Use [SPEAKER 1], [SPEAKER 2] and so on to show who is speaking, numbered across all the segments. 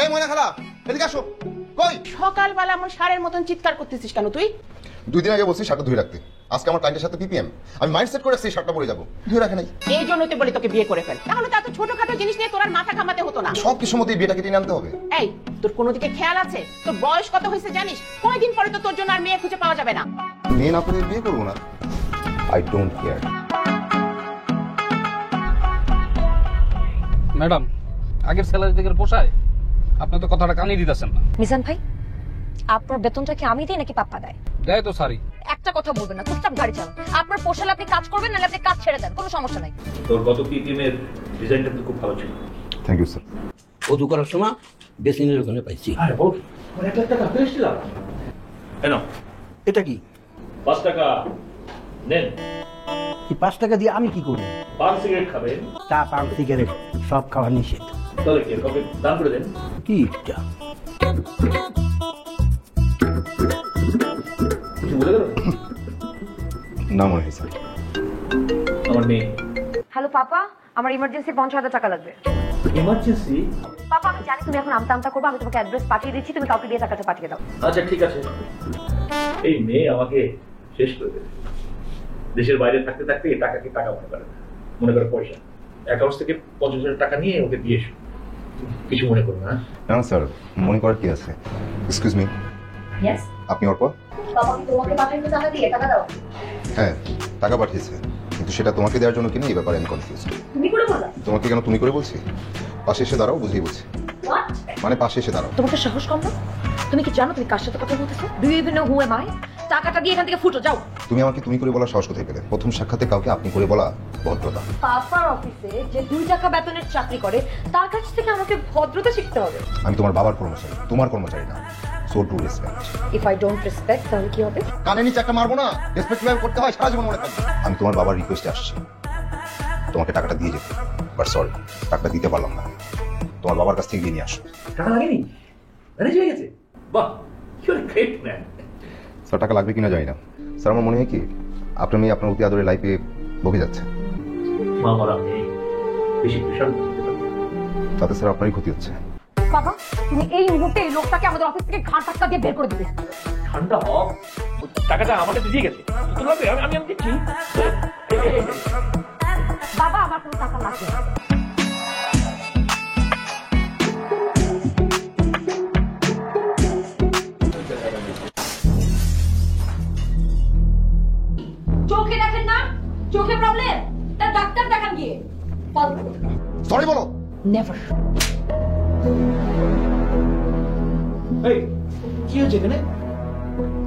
[SPEAKER 1] এই ময়না খালা এদিকে আসো। কই
[SPEAKER 2] সকালবেলা আমার সারের মতন চিৎকার করতেছিস কেন তুই?
[SPEAKER 1] 2 দিন আগে বলছি শার্টটা ধুয়ে রাখতে, আজকে আমার ক্লায়েন্টের সাথে পিপিএম, আমি মাইন্ডসেট করে রাখছি শার্টটা পরে যাবো, ধুয়ে রাখে নাই।
[SPEAKER 2] এই জন্যই তো বলি তোকে বিয়ে করে ফেল, তাহলে তো এত ছোটখাটো জিনিস নিয়ে তোর আর মাথা ঘামাতে হতো না।
[SPEAKER 1] সব কিছুর মধ্যে বিয়েটাকে টেনে আনতে হবে।
[SPEAKER 2] এই তোর কোনো দিকে খেয়াল আছে? তোর বয়স কত হয়েছে জানিস? কয়দিন পরে তো তোর জন্য আর মেয়ে খুঁজে পাওয়া যাবে না।
[SPEAKER 1] মেয়ে না করে বিয়ে করবো না, আই ডোন্ট কেয়ার।
[SPEAKER 3] ম্যাডাম, আগের স্যালারি থেকে পোষায়? আপনি তো কথাটা কানেই দিতেছেন না।
[SPEAKER 4] মিজান ভাই, আপনার বেতনটা কি আমি দিই নাকি পাপ্পা দেয়?
[SPEAKER 3] দেয় তো সারি।
[SPEAKER 4] একটা কথা বলবেন না, চুপচাপ গাড়ি চালান। আপনার পোষালে আপনি কাজ করবেন, নাহলে আপনি কাজ ছেড়ে দেন, কোনো সমস্যা নাই।
[SPEAKER 5] তোর গত পিপিএম এর ডিজাইনটা তো খুব ভালো ছিল।
[SPEAKER 1] Thank you sir.
[SPEAKER 6] অজু করার সময় বেসিনের ওখানে পাইছি।
[SPEAKER 5] আরে বল, মানে 1 লাখ টাকা পেয়েছিলাম। কেন?
[SPEAKER 6] এটা কি?
[SPEAKER 5] 5 টাকা নেন।
[SPEAKER 6] এই 5 টাকা দিয়ে আমি কি করব?
[SPEAKER 5] পান সিগারেট খাবেন?
[SPEAKER 6] চা, পান, সিগারেট সব খাওয়া নিষেধ।
[SPEAKER 5] তাহলে কি কবে দান করে দেন?
[SPEAKER 6] কি এটা?
[SPEAKER 5] কিছু বলে গেল
[SPEAKER 1] না মনে হয় স্যার।
[SPEAKER 5] আমার মেয়ে।
[SPEAKER 4] হ্যালো পাপা, আমার ইমার্জেন্সি 50,000 টাকা লাগবে।
[SPEAKER 5] ইমার্জেন্সি?
[SPEAKER 4] পাপা আমি জানি তুমি এখন আমতা আমতা করবে, আমি তোমাকে অ্যাড্রেস পাঠিয়ে দিচ্ছি, তুমি কাউকে দিয়ে টাকাটা পাঠিয়ে দাও।
[SPEAKER 5] আচ্ছা ঠিক আছে। এই মেয়ে আমাকে শেষ করে দেবে। দেশের বাইরে থাকতে থাকতে এই টাকাকে টাকা মনে করে না, মনে করে পয়সা। অ্যাকাউন্ট থেকে 50,000 টাকা নিয়ে ওকে দিয়ে এসো, কিছু মনে করো না।
[SPEAKER 1] না স্যার, মনে করার কি আছে? এক্সকিউজ মি,
[SPEAKER 4] ইয়েস
[SPEAKER 1] আপনি অর্পা?
[SPEAKER 4] পাপা কি তোমাকে পাঠাইতে টাকা দিয়ে টাকা দাও?
[SPEAKER 1] হ্যাঁ, টাকা পাঠিয়েছে, কিন্তু সেটা তোমাকে দেওয়ার জন্য কিনা এই ব্যাপারে আমি কনফিউজড।
[SPEAKER 4] তুমি করে বললা?
[SPEAKER 1] তোমাকে কেন তুমি করে বলছি? পাশে এসে দাঁড়াও, বুঝিয়ে বলছি।
[SPEAKER 4] হোয়াট?
[SPEAKER 1] মানে পাশে এসে দাঁড়াও।
[SPEAKER 4] তোমাকে সাহস কম না? তুমি কি জানো তুমি কার সাথে কথা বলতেছো? Do you even know who am I? টাকাটা দিয়ে এখান থেকে ফুটো যাও।
[SPEAKER 1] তুমি আমাকে তুমি করে বলার সাহস কোথায় পেলে? প্রথম সাক্ষাতে কাউকে আপনি করে বলা ভদ্রতা।
[SPEAKER 4] পাপার অফিসে যে 2 টাকা বেতনের চাকরি করে, তার কাছ থেকে আমাকে ভদ্রতা শিখতে হবে।
[SPEAKER 1] আমি তোমার বাবার কর্মচারী, তোমার কর্মচারী না। So to respect.
[SPEAKER 4] If I don't respect তাহলে কি হবে?
[SPEAKER 1] কানে নিচে একটা মারবো না। রেসপেক্ট কিভাবে করতে হয় সারা জীবন মনে থাকবে। আমি তোমার বাবার রিকোয়েস্টে আসছি, তোমাকে টাকাটা দিয়ে যেতে, বাট সরি, টাকাটা দিতে পারলাম না। তোমার বাবার কাছ থেকে গিয়ে নিয়ে আসো।
[SPEAKER 5] টাকা লাগেনি? ম্যানেজ হয়ে গেছে? বাহ, you are great man.
[SPEAKER 1] Sir টাকা লাগবে কিনা জানি না স্যার, আমার মনে হয় কি আপনার মেয়ে আপনার অতি আদরে লাইফে বকে যাচ্ছে।
[SPEAKER 5] আমার আমি বেশি প্রেশার দিতে পারি।
[SPEAKER 1] তাতে স্যার আপনারই ক্ষতি হচ্ছে।
[SPEAKER 4] বাবা তুমি এই মুহূর্তে এই লোকটাকে আমাদের অফিস থেকে ঘাট ধাক্কা দিয়ে বের করে দিবে।
[SPEAKER 5] ঠান্ডা হ, টাকাটা আমার কাছে দিয়ে গেছে। তো লাগবে, আমি দেখছি।
[SPEAKER 4] বাবা আমার কোনো টাকা লাগবে না। চোখে দেখেন না? চোখে প্রবলেম? তার ডাক্তার দেখান গিয়ে।
[SPEAKER 1] সরি বলো।
[SPEAKER 4] নেভার।
[SPEAKER 5] এই কি হচ্ছে এখানে?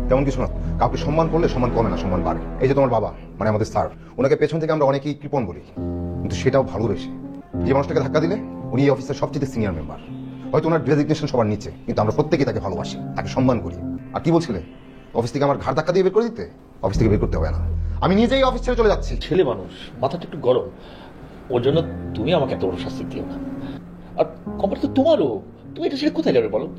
[SPEAKER 1] তেমন কিছু না, কাউকে সম্মান করলে সম্মান কমে না, সম্মান বাড়ে। এই যে তোমার বাবা, মানে আমাদের স্যার, ওনাকে পেছন থেকে আমরা অনেকেই কৃপণ বলি, কিন্তু সেটাও ভালোবেসে। যে মানুষটাকে ধাক্কা দিলে উনি এই অফিসের সবচেয়ে সিনিয়র মেম্বার, হয়তো ওনার ডেজিগনেশন সবার নিচে, কিন্তু আমরা প্রত্যেকেই তাকে ভালোবাসি, তাকে সম্মান করি। আর কি বলছিলে, অফিস থেকে আমার ঘাড় ধাক্কা দিয়ে বের করে দিতে? অফিস থেকে বের করতে হবে না, আমি নিজেই অফিস ছেড়ে চলে যাচ্ছি।
[SPEAKER 5] ছেলে মানুষ, মাথাটা একটু গরম, ওর জন্য তুমি আমাকে এত বড় শাস্তি দিও না। আর কোম্পানি তো তোমারও, তুমি এটা ছেড়ে কোথায় যাবে বলো?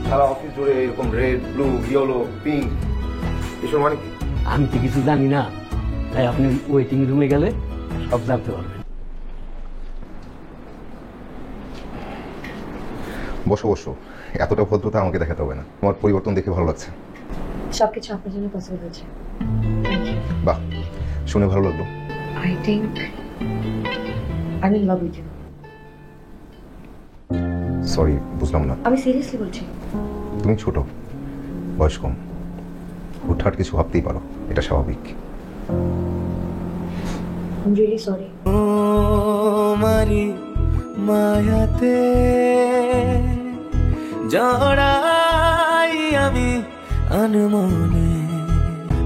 [SPEAKER 1] সারা অফিস জুড়ে এরকম রেড, ব্লু, ইয়েলো, পিঙ্ক, এসব মানে কি?
[SPEAKER 6] আমি তো কিছু জানি না, তাই আপনি ওয়েটিং রুমে গেলে সব জানতে পারবেন।
[SPEAKER 1] বসো বসো, এতটা ভদ্রতা আমাকে দেখাতে হবে না, তোমার পরিবর্তন দেখে ভালো লাগছে।
[SPEAKER 4] সবকিছু আপনার জন্য পসিবল হয়েছে।
[SPEAKER 1] বাহ, শুনে ভালো লাগলো।
[SPEAKER 4] I think I will love you.
[SPEAKER 1] Sorry, বুঝলাম না।
[SPEAKER 4] আমি সিরিয়াসলি বলছি।
[SPEAKER 1] তুমি ছোট, বয়স কম, হুটহাট কিছু ভাবতেই পারো, এটা স্বাভাবিক।
[SPEAKER 4] I am really sorry.
[SPEAKER 7] মারি মায়াতে জড়াই আমি আনমনে,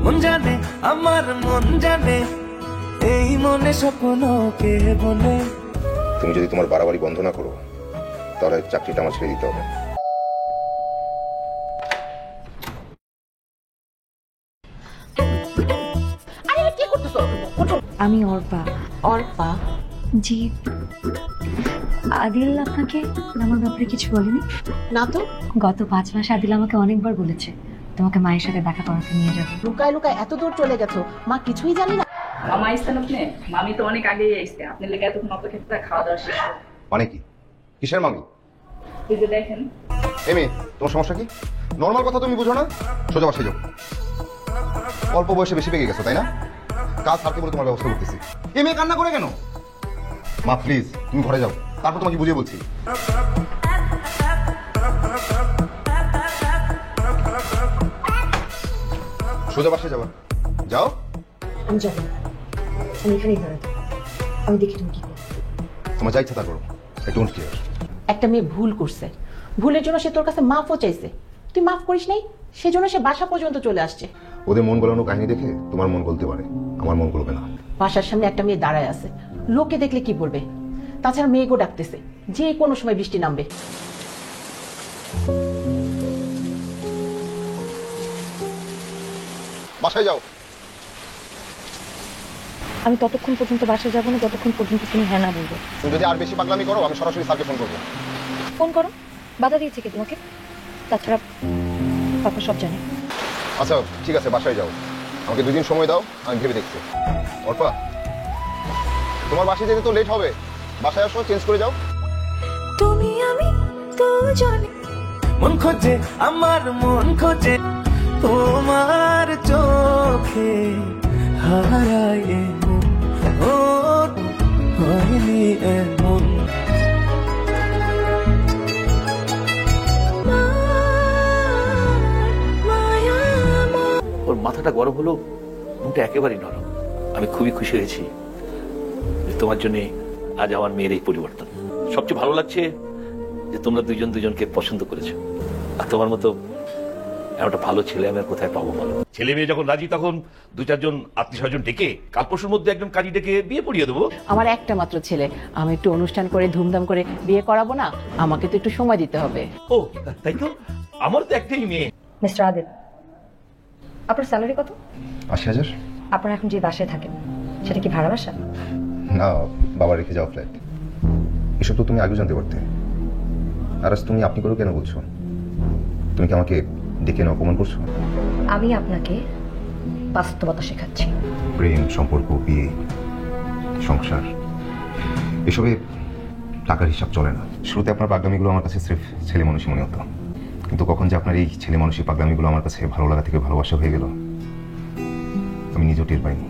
[SPEAKER 7] মন জানে আমার মন জানে, এই মনে স্বপ্ন কে বনে।
[SPEAKER 1] তুমি যদি তোমার বাড়াবাড়ি বন্ধ না করো, তাহলে চাকরিটা আমার ছেড়ে দিতে হবে।
[SPEAKER 2] আরে কি করতেছো? ওঠো।
[SPEAKER 4] আমি অর্পা।
[SPEAKER 2] অর্পা?
[SPEAKER 4] জি। আদিল আপনাকে আমার ব্যাপারে কিছু বলেনি?
[SPEAKER 2] না তো।
[SPEAKER 4] গত 5 মাস আদিল আমাকে অনেকবার বলেছে তোমাকে মায়ের সাথে দেখা করাতে নিয়ে যাবো।
[SPEAKER 2] লুকায় লুকায় এত দূর চলে গেছো, মা কিছুই জানি না?
[SPEAKER 8] মামা আইসতেন আপনি? মামি তো অনেক আগেই আইসতে, আপনি লেগে এতক্ষণ অপেক্ষা খাওয়া দাওয়া শেষ।
[SPEAKER 1] মানে কি? কিসের মামি?
[SPEAKER 8] এই যে দেখেন।
[SPEAKER 1] এমি, তোমার সমস্যা কি? নর্মাল কথা তুমি বুঝো না? সোজা বাসায় যাও। অল্প বয়সে বেশি পেকে গেছো তাই না? কাজ সারতে বলে তোমার ব্যবস্থা করতেছি। এই মেয়ে কান্না করে কেন? মা প্লিজ তুমি ঘরে যাও, তারপর তোমাকে বুঝিয়ে বলছি। সোজা বাসায় যাবা, যাও।
[SPEAKER 4] আমি যাবো না, আমি এখানেই দাঁড়াতে, আমি দেখি তুমি কি করো।
[SPEAKER 1] তোমার যা ইচ্ছা তা করো, আই ডোন্ট কেয়ার।
[SPEAKER 2] একটা মেয়ে ভুল করছে, ভুলের জন্য সে তোর কাছে মাফও চাইছে, তুই মাফ করিস নাই, সেজন্য সে বাসা পর্যন্ত চলে আসছে।
[SPEAKER 1] ওদের মন গলানো কাহিনী দেখে তোমার মন গলতে পারে, আমার মন গলবে না।
[SPEAKER 2] বাসার সামনে একটা মেয়ে দাঁড়ায় আছে, লোকে দেখলে কি বলবে? তাছাড়া মেয়েকেও ডাকতেছে, যে কোনো সময় বৃষ্টি নামবে।
[SPEAKER 1] বাসায় যাও।
[SPEAKER 4] আমি ততক্ষণ পর্যন্ত বাসায় যাবো না যতক্ষণ পর্যন্ত তুমি হ্যাঁ না বলবে।
[SPEAKER 1] তুমি যদি আর বেশি পাগলামি করো আমি সরাসরি স্যারকে ফোন করবো।
[SPEAKER 4] ফোন করো, বাধা দিয়েছে কি তোমাকে? তাছাড়া পাপা সব জানে।
[SPEAKER 1] আচ্ছা ঠিক আছে, বাসায় যাও, আমাকে 2 দিন সময় দাও, আমি ভেবে দেখছি। অর্পা, তোমার বাসায় যেতে তো লেট হবে, বাসায় আসো, চেঞ্জ করে যাও।
[SPEAKER 7] তুমি আমি তো জানি মন খোঁজে, আমার মন খোঁজে তোমার চোখে হারায় এমন, ও হয়নি এমন।
[SPEAKER 5] ওর মাথাটা গরম হলো, মনটা একেবারেই নরম। আমি খুবই খুশি হয়েছি যে তোমার জন্য আজ আমার মেয়ের এই পরিবর্তন। সবচেয়ে ভালো লাগছে যে তোমরা দুজন দুজনকে পছন্দ করেছো। আর তোমার মতো একটা ভালো ছেলে আমি আর কোথায় পাবো বলো? ছেলে মেয়ে যখন রাজি তখন 2-4 জন আত্মীয় স্বজন ডেকে কাল পরশুর মধ্যে একজন কাজী ডেকে বিয়ে পড়িয়ে দেবো।
[SPEAKER 2] আমার একটা মাত্র ছেলে, আমি একটু অনুষ্ঠান করে ধুমধাম করে বিয়ে করাবো না? আমাকে তো একটু সময় দিতে হবে।
[SPEAKER 5] ও তাই তো, আমার তো একটাই মেয়ে।
[SPEAKER 4] মিস্টার আদিল, আপনার স্যালারি কত?
[SPEAKER 1] 80,000।
[SPEAKER 4] আপনারা এখন যে বাসায় থাকেন সেটা কি ভাড়া বাসা?
[SPEAKER 1] না, বাবা রেখে যাও ফ্ল্যাট। এসব তো তুমি আগেও জানতে পারতে। আর আজ তুমি আপনি করে কেন বলছো? তুমি কি আমাকে ডেকে এনে অপমান করছো?
[SPEAKER 4] আমি আপনাকে বাস্তবতা শেখাচ্ছি।
[SPEAKER 1] প্রেম, সম্পর্ক, বিয়ে, সংসার, এসবে টাকার হিসাব চলে না। শুরুতে আপনার পাগলামিগুলো আমার কাছে সির্ফ ছেলে মানুষই মনে হতো, কিন্তু কখন যে আপনার এই ছেলে মানুষই পাগলামিগুলো আমার কাছে ভালো লাগা থেকে ভালোবাসা হয়ে গেল আমি নিজেও টের পাইনি।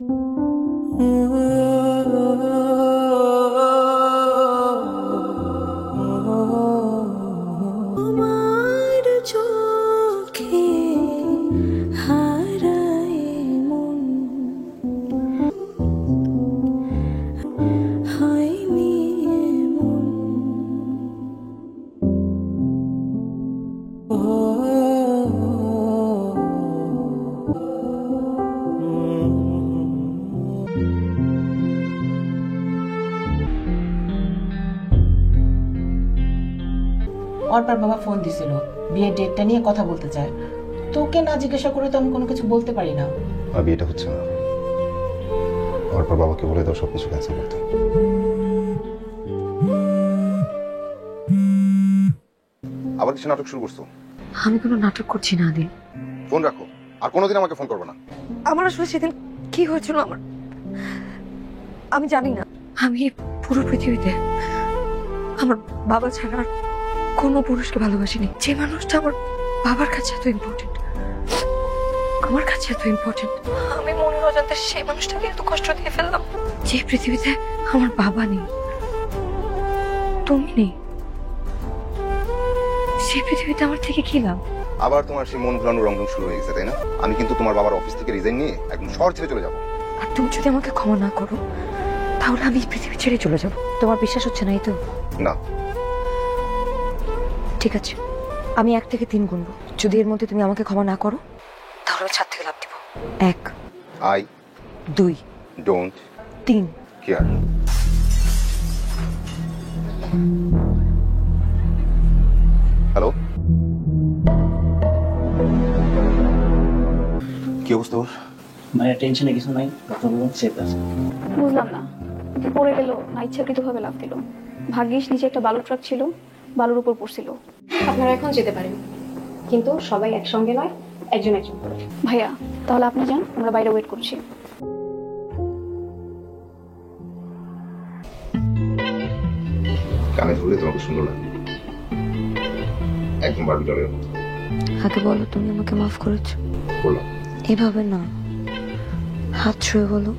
[SPEAKER 2] অর্পার বাবা ফোন দিছিল, বিয়ের ডেটটা নিয়ে কথা বলতে চায়। তোকে না জিজ্ঞাসা করে তো আমি কোনো কিছু বলতে পারি না।
[SPEAKER 1] আর বিয়েটা হচ্ছে না, অর্পার বাবাকে বলে দাও সবকিছু ক্যান্সেল করতে। আবার কিছু নাটক শুরু করছো?
[SPEAKER 4] আমি কোনো নাটক করছি না আদিল।
[SPEAKER 1] ফোন রাখো, আর কোনোদিন আমাকে ফোন করবে না।
[SPEAKER 4] আমার আসলে সেদিন কি হয়েছিল আমি জানি না। আমি পুরো পৃথিবীতে আমার বাবা ছাড়া আর কোনো পুরুষকে ভালোবাসিনি। যে মানুষটা আমার বাবার কাছে এত ইম্পর্টেন্ট, আমার কাছে এত ইম্পর্টেন্ট, আমি মনের অজান্তে সেই মানুষটাকে এত কষ্ট দিয়ে ফেললাম। যে পৃথিবীতে আমার বাবা নেই, তুমি নেই, সেই পৃথিবীতে আমার থেকে কি লাভ?
[SPEAKER 1] আবার তোমার সেই মন ঘুরানোর রংঢং শুরু হয়ে গেছে তাই না? আমি কিন্তু তোমার বাবার অফিস থেকে রিজাইন নিয়ে একদম শহর ছেড়ে চলে যাবো।
[SPEAKER 4] আর তুমি যদি আমাকে ক্ষমা না করো তাহলে আমি পৃথিবী ছেড়ে চলে যাব। তোমার বিশ্বাস হচ্ছে না এই তো?
[SPEAKER 1] না।
[SPEAKER 4] ঠিক আছে, আমি 1 থেকে 3 গুনবো। যদি এর মধ্যে তুমি আমাকে ক্ষমা না করো তাহলে আমি ছাদ থেকে লাফ দিব। 1,
[SPEAKER 1] আই
[SPEAKER 4] 2,
[SPEAKER 1] ডোন্ট
[SPEAKER 4] 3।
[SPEAKER 1] কেয়ার। হ্যালো, কি অবস্থা ওর?
[SPEAKER 9] ভাইয়া টেনশনে কিছু নাই, ডক্টর বলুন সেফ আছে।
[SPEAKER 10] বুঝলাম না, পড়ে গেল না ইচ্ছাকৃতভাবে লাফ দিল? ভাগ্যিস নিচে একটা বালু ট্রাক ছিল, বালুর উপর পড়ছিল।
[SPEAKER 11] আপনারা এখন যেতে পারেন, কিন্তু সবাই একসঙ্গে নয়, একজন একজন করে।
[SPEAKER 10] ভাইয়া তাহলে আপনি যান, আমরা বাইরে ওয়েট করছি।
[SPEAKER 1] কানে ধরলে তোমাকে সুন্দর লাগে, একদম বারবি ডলের মতো।
[SPEAKER 4] আগে বলো তুমি আমাকে মাফ করেছো।
[SPEAKER 1] বললাম
[SPEAKER 4] এভাবে না, হাত ছুঁয়ে বলো।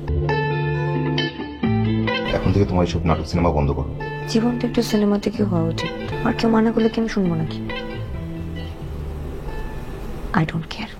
[SPEAKER 1] এখন থেকে তোমার এইসব নাটক সিনেমা বন্ধ করো।
[SPEAKER 4] জীবনটা একটু সিনেমা থেকে হওয়া উচিত। আর কেউ মানা করলে কি আমি শুনবো নাকি? I don't care.